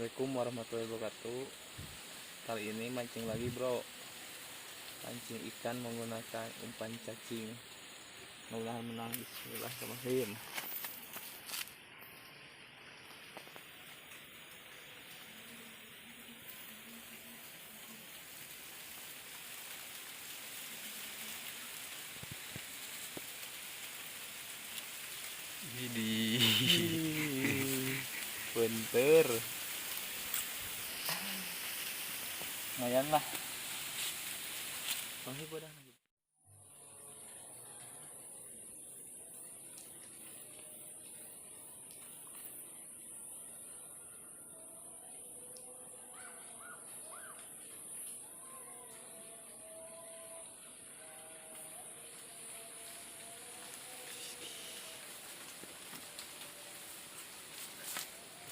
Assalamualaikum warahmatullahi wabarakatuh. Kali ini mancing lagi bro. Pancing ikan menggunakan umpan cacing. Mudah-mudahan menang. Bismillahirrahmanirrahim. Bentar. Lumayan lah. Masih pada.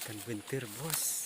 Ikan bentir bos.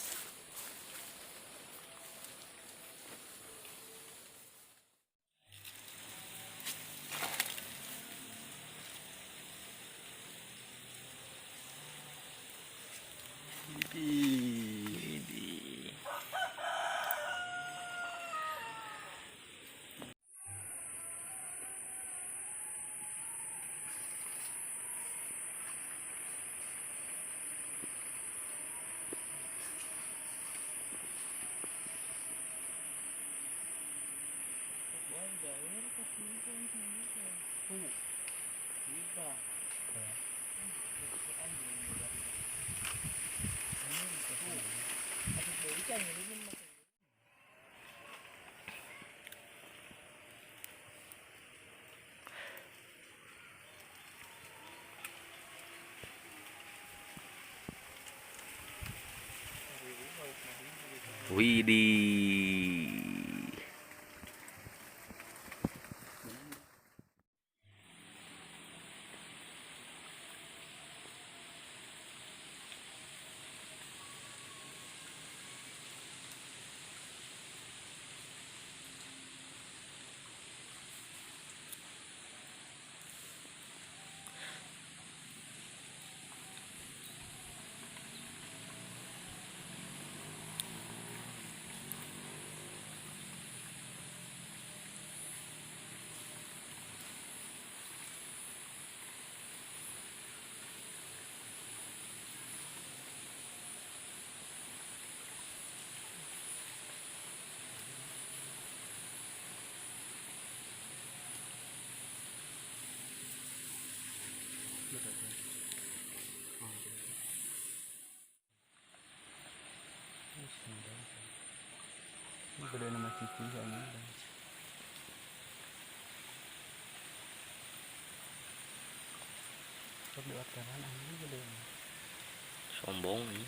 Widih. Ini gede nama cici soalnya. Di orderan ini gede. Sombong ini.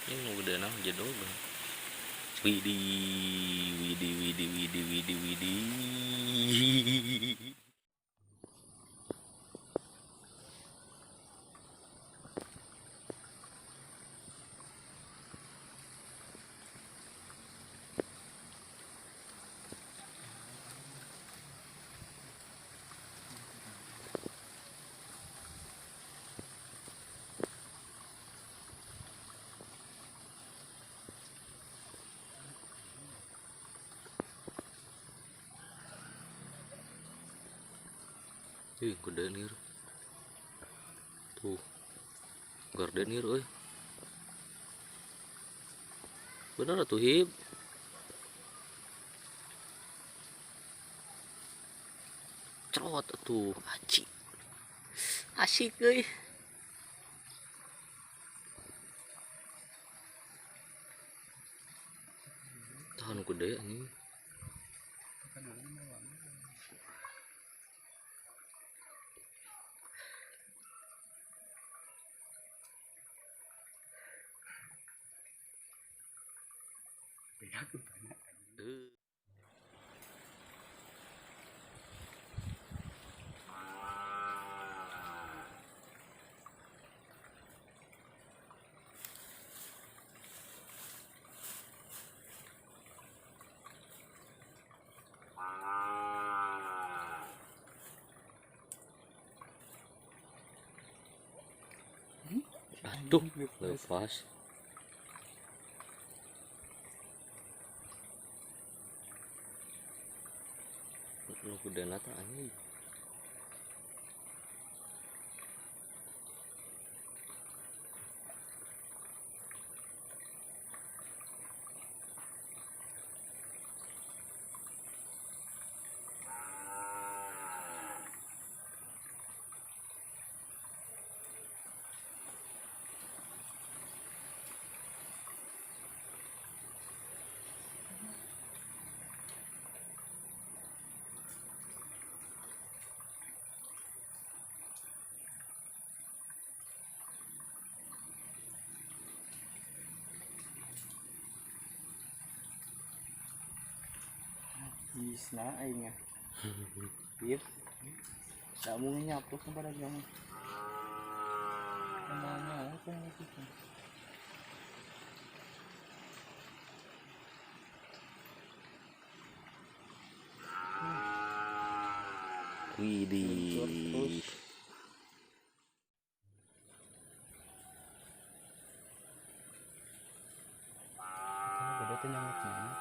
Ini gede nah jedog. Widih. Gardenir. Tuh. Gardenir euy. Bener atuh hib. Cerot atuh, aci. Asik euy. Tahan gede anjing. Tuh, lepas. Lu gede nata anjing. Bisa aing ya. Iya. Tak mau nyapu kepada kamu. Namanya apa itu? Widih. Gede tuh nyamuk-nyamuk.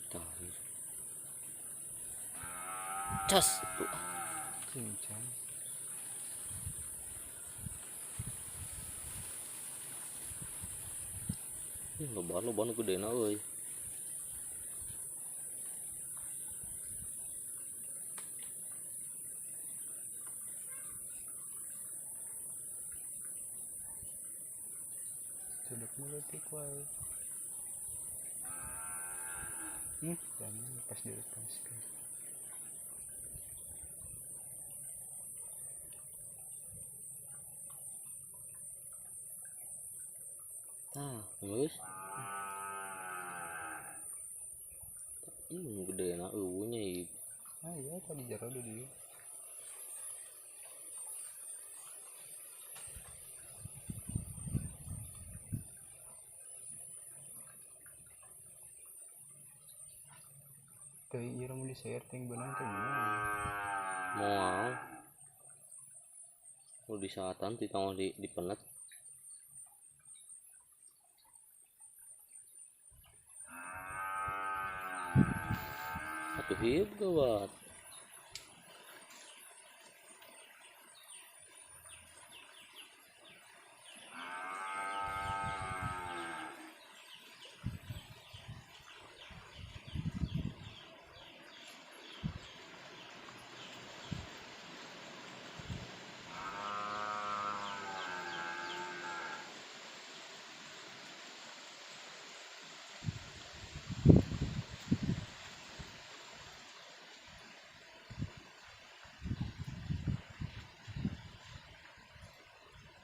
Tahir. Cas tuh. Cincang. Loban gede na euy. Duduk meletik wae. Jangan pas dilepaskan. Tah, geus. Ih, gede na eueunya ieu. Ah iya tadi jero di dieu. Teu ieu mun diseer teh beunang teh Moal. Lu di saatan ti tong di penet. Atuh hieup gawat.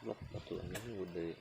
Blok atuh anjing gede.